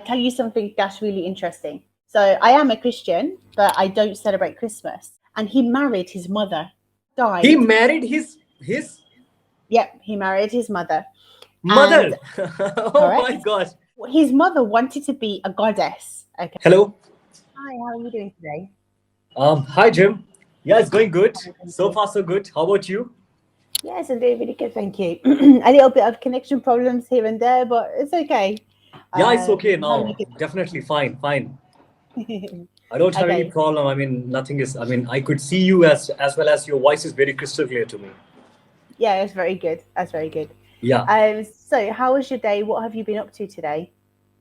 tell you something that's really interesting. So I am a Christian, but I don't celebrate Christmas. And he married his mother, He died. married his Yep, he married his mother. And mother. Oh my correct, gosh. his mother wanted to be a goddess. Okay. Hello. Hi, how are you doing today? Hi Jim. Yeah, it's going good. Fine, thank So you. far, so good. How about you? Yes, I'm doing really good, thank you. A little bit of connection problems here and there, but it's okay. Yeah, it's okay Having a now. good Definitely fine, fine. time. I don't have any Okay. problem. I mean, nothing is. I mean, I could see you as well as your voice is very crystal clear to me. Yeah, it's very good. That's very good. Yeah. So how was your day? What have you been up to today?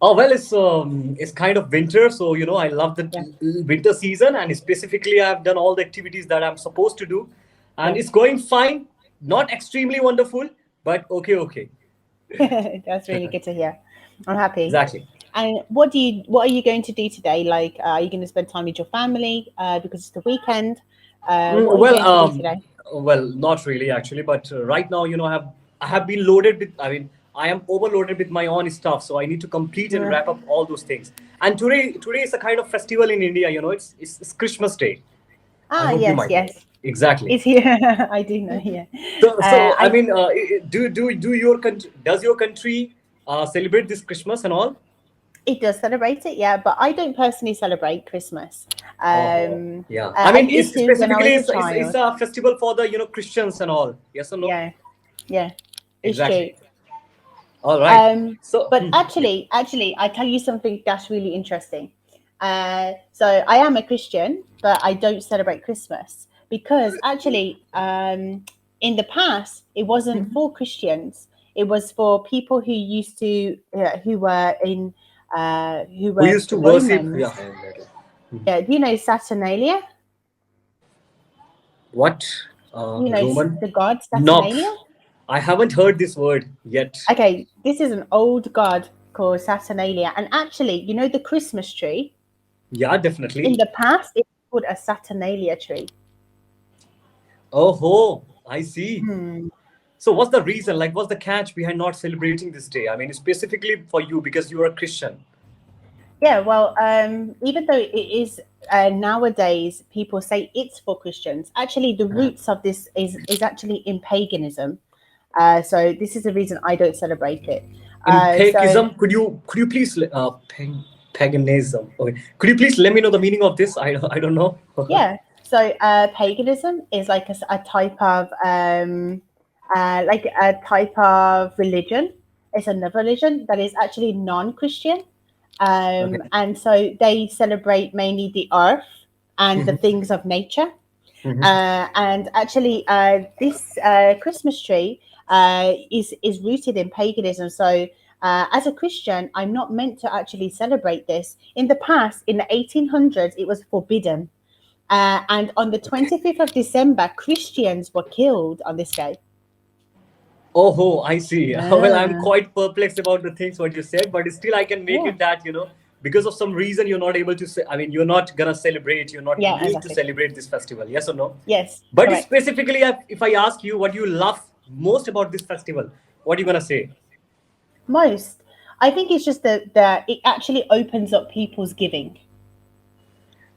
Oh well, it's kind of winter, so I love the Yeah, winter season, and specifically I've done all the activities that I'm supposed to do, and yeah. it's going fine. Not extremely wonderful, but okay, okay. That's really good to hear. I'm happy. Exactly. And what are you going to do today? Like, are you going to spend time with your family because it's the weekend? What are you Well, going to do today? not really actually, but right now, I have been loaded with. I mean, I am overloaded with my own stuff, so I need to complete and Uh, wrap up all those things. And today is a kind of festival in India. It's Christmas Day. I hope you yes, might know. yes. Exactly. It's here. I do know. Yeah. So I I mean, do your country does your country celebrate this Christmas and all? It does celebrate it, yeah, but I don't personally celebrate Christmas. Oh, yeah. I I mean, it's used to when I specifically was a it's child. a festival for the Christians and all. Yes or no? Yeah, yeah, it's true. Exactly. All right. So But yeah. actually, I tell you something that's really interesting. So I am a Christian, but I don't celebrate Christmas because actually, in the past, it wasn't Mhm. for Christians. It was for people who used to, who Who were used to worship? Yeah. Romans. Yeah, do you know Saturnalia? What? Do you know Roman? the god Nope. Saturnalia? I haven't heard this word yet. Okay, this is an old god called Saturnalia, and actually, you know the Christmas tree. Yeah, In definitely. the past, it was called a Saturnalia tree. Oh, ho, I see. Hmm. So, what's the reason? Like, what's the catch behind not celebrating this day? I mean, specifically for you because you are a Christian. Yeah, well, even though it is nowadays, people say it's for Christians. Actually, the Uh-huh. roots of this is actually in paganism. So this is the reason I don't celebrate it. In So paganism, could you please paganism? Okay, could you please let me know the meaning of this? I don't know. yeah, so paganism is like a type of religion. It's another religion that is actually non-Christian. Okay. And so they celebrate mainly the earth and the Mhm, things of nature. mhm. And actually, this Christmas tree is rooted in paganism. So, as a Christian, I'm not meant to actually celebrate this. In the past, in the 1800s, it was forbidden. And on the Okay. 25th of December, Christians were killed on this day. Oh, I see. Well, I'm Ah, quite perplexed about the things what you said, but still I can make yeah, it that, because of some reason you're not able to say, I mean, you're not gonna celebrate, you're not yeah, need to exactly. celebrate this festival. Yes or no? Yes, But correct. specifically, if I ask you what you love most about this festival, what are you gonna say? Most. I think it's just that it actually opens up people's giving.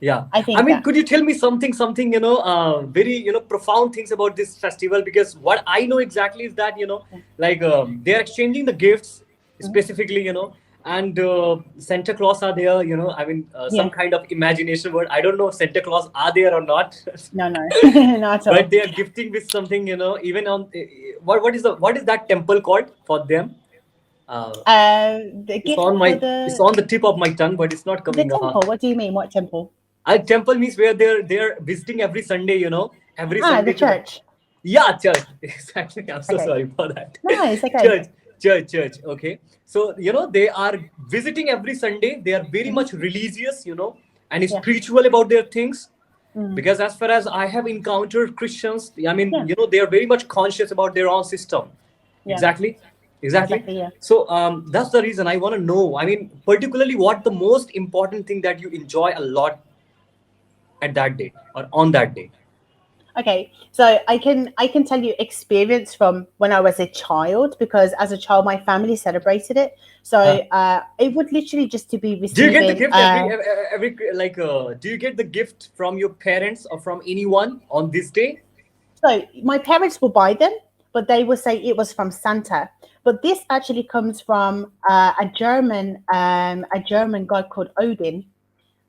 Yeah, I I think mean, that. could you tell me something, very, profound things about this festival? Because what I know exactly is that, like they're exchanging the gifts Mhm. specifically, and Santa Claus are there, I mean, some Yeah. kind of imagination word. I don't know if Santa Claus are there or not, No, no, not at but all. they are gifting with something, even on what is that temple called for them? Uh, The it's gift on for it's on the tip of my tongue, but it's not the coming. temple. What do you mean? What temple? A temple means where they're visiting every Sunday, every Ah, the Sunday to the church. yeah, church. Exactly. I'm so Okay. sorry for that. No, it's okay. Church, church. Okay. So, they are visiting every Sunday. They are very Hmm. much religious, and Yeah. spiritual about their things. Mm. Because as far as I have encountered Christians, I mean, Yeah. they are very much conscious about their own system. Yeah. Exactly. Exactly. Exactly. Yeah. So that's the reason I want to know. I mean, particularly what the most important thing that you enjoy a lot at that day or on that day. Okay, so I can tell you experience from when I was a child, because as a child my family celebrated it. So Huh? it would literally just to be Do you get the receiving. gift every like? Do you get the gift from your parents or from anyone on this day? So my parents will buy them, but they will say it was from Santa. But this actually comes from a German god called Odin.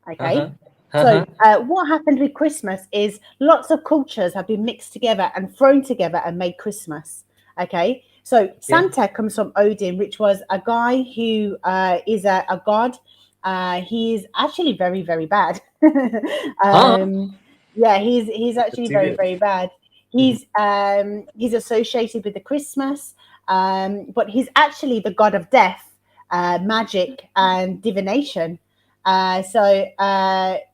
Uh huh. Okay. Uh So huh. what happened with Christmas is lots of cultures have been mixed together and thrown together and made Christmas. Okay. So Okay. Santa comes from Odin, which was a guy who is a god. He is actually very, very bad. Huh? Yeah, he's actually very, Serious. very bad. Mhm. He's associated with the Christmas, but he's actually the god of death, magic, and divination. So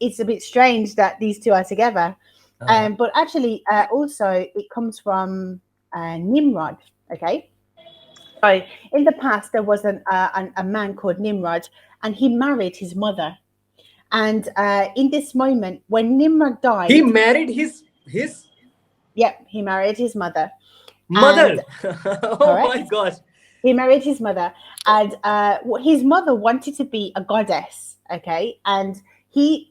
it's a bit strange that these two are together. Uh-huh. But actually, also it comes from Nimrod. Okay, so in the past there was a man called Nimrod, and he married his mother. And in this moment, when Nimrod He died, married his yep, he married his mother, and mother. Oh my correct. gosh. He married his mother, and his mother wanted to be a goddess. Okay, and she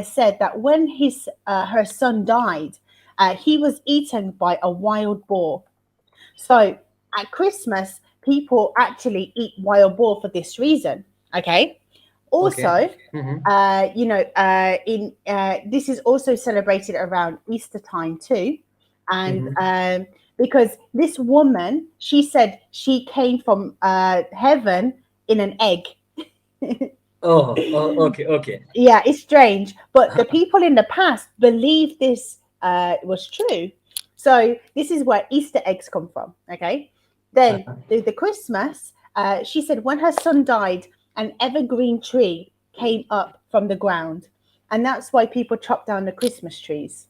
said that when his her son died, he was eaten by a wild boar. So at Christmas, people actually eat wild boar for this reason. Okay, Okay. also. Mm-hmm. In this is also celebrated around Easter time too, and Mm-hmm. because this woman, she said she came from heaven in an egg. Oh, oh, okay, okay. Yeah, it's strange, but the people in the past believed this was true. So this is where Easter eggs come from. Okay, then Uh-huh. the Christmas. She said when her son died, an evergreen tree came up from the ground, and that's why people chop down the Christmas trees.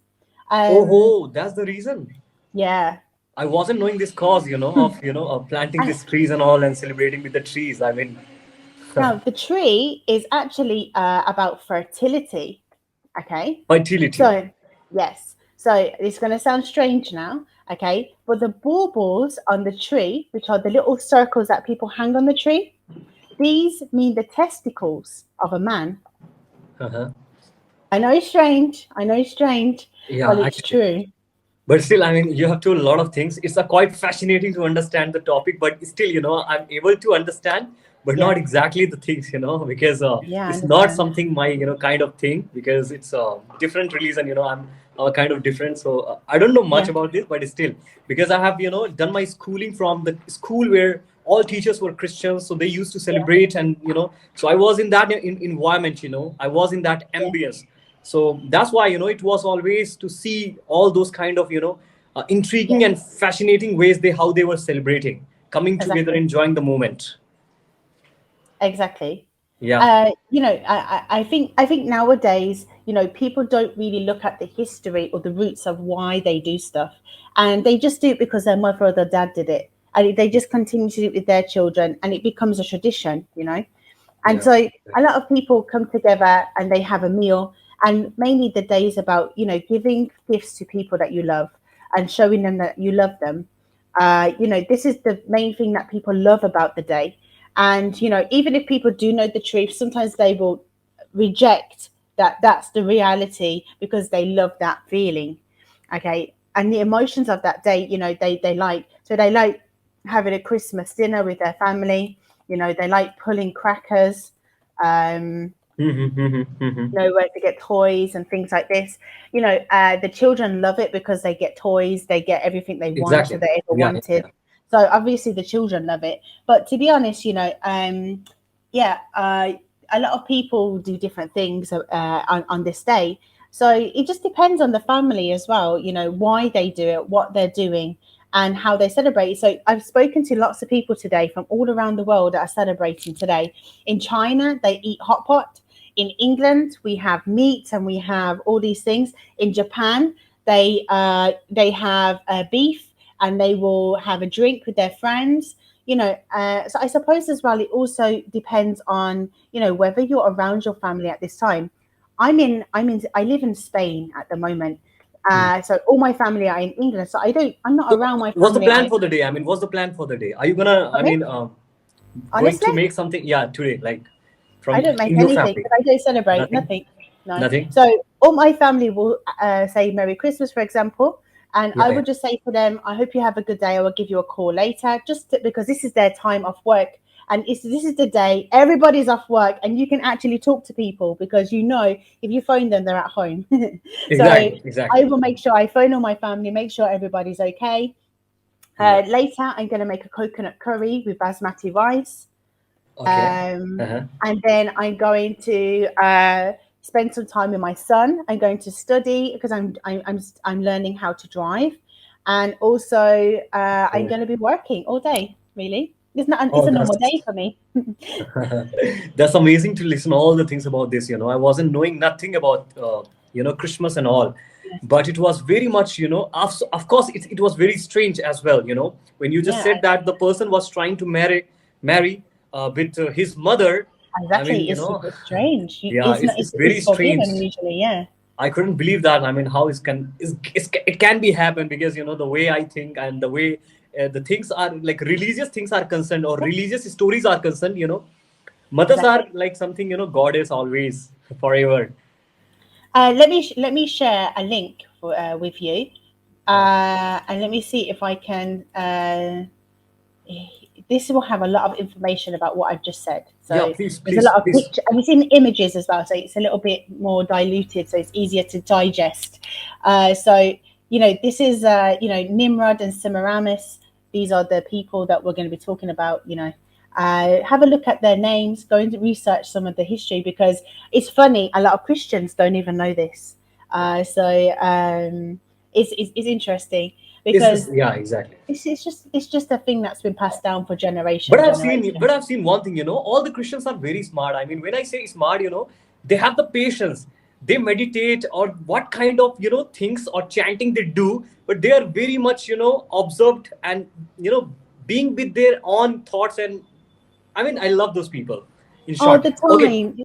Um, Oh, that's the reason. yeah. I wasn't knowing this cause, of planting And these trees and all and celebrating with the trees. I mean, now the tree is actually about fertility. Okay. fertility. So, yes. So it's going to sound strange now. Okay. But the baubles on the tree, which are the little circles that people hang on the tree, these mean the testicles of a man. Uh-huh. I know it's strange. I know it's strange, but Yeah, it's actually. true. But still, I mean, you have told a lot of things. It's a quite fascinating to understand the topic, but still, I'm able to understand, but Yeah. not exactly the things, because Yeah, I it's not understand. something my, kind of thing, because it's a different religion, I'm kind of different. So I don't know much Yeah. about this, but still, because I have, done my schooling from the school where all teachers were Christians, so they used to Yeah. celebrate, and, so I was in that environment, I was in that Yeah. ambience. So that's why it was always to see all those kind of Yeah. intriguing and fascinating ways they how they were celebrating, coming together, Exactly. enjoying the moment. Exactly. Yeah. I think nowadays, people don't really look at the history or the roots of why they do stuff, and they just do it because their mother or their dad did it, and they just continue to do it with their children, and it becomes a tradition. And Yeah. so a lot of people come together and they have a meal, and mainly the day is about giving gifts to people that you love and showing them that you love them. This is the main thing that people love about the day. And even if people do know the truth, sometimes they will reject that that's the reality because they love that feeling. Okay, and the emotions of that day, they like having a Christmas dinner with their family. They like pulling crackers, um, where to get toys and things like this. The children love it because they get toys, they get everything they want Exactly. that they ever Yeah. Yeah. wanted. Yeah. So obviously the children love it. But to be honest, yeah, a lot of people do different things on this day. So it just depends on the family as well, why they do it, what they're doing, and how they celebrate. So I've spoken to lots of people today from all around the world that are celebrating today. In China, they eat hot pot. In England, we have meat and we have all these things. In Japan, they have beef and they will have a drink with their friends. So I suppose as well, it also depends on whether you're around your family at this time. I live in Spain at the moment. So all my family are in England, so I'm not So, around my what's the family. plan for the day? I mean, what's the plan for the day? Are you gonna, I Sorry? mean, going Honestly, to make something? Yeah, today, like I from don't make in your anything family. because I don't celebrate Nothing. nothing. No. Nothing. So all my family will say Merry Christmas, for example, and Yeah, I yeah. would just say to them, I hope you have a good day. I will give you a call later, because this is their time off work. And this is the day everybody's off work, and you can actually talk to people because if you phone them, they're at home. So Exactly. I Exactly. will make sure I phone all my family, make sure everybody's okay. Yeah. Later, I'm going to make a coconut curry with basmati rice. Okay. Uh-huh. And then I'm going to spend some time with my son. I'm going to study because I'm learning how to drive, and also I'm Oh, going to be working all day. Really, it's oh, a normal that's day for me. that's amazing to listen all the things about this. I wasn't knowing nothing about Christmas and all, but it was very much of course it was very strange as well. When you just Yeah, said that the person was trying to marry with his mother. I mean, exactly. It's super strange. yeah, It's not. it's very It's strange. forbidden usually. Yeah, I couldn't believe that. I mean, how it can be happen because the way I think and the way the things are like religious things are concerned or yeah, religious stories are concerned. Mothers exactly. are like something God is always forever. Let me share a link with you, Uh, and let me see if I can. This will have a lot of information about what I've just said. yeah, So please, there's a please, lot of please. picture, and it's in images as well. So it's a little bit more diluted, so it's easier to digest. So this is Nimrod and Semiramis. These are the people that we're going to be talking about. Have a look at their names. Go into research some of the history because it's funny. A lot of Christians don't even know this. So it's interesting It's just because yeah, exactly. it's just a thing that's been passed down for generation But generation. I've seen one thing. All the Christians are very smart. I mean, when I say smart, they have the patience. They meditate or what kind of things or chanting they do, but they are very much observed and being with their own thoughts. And I mean, I love those people. In All short, the okay. time.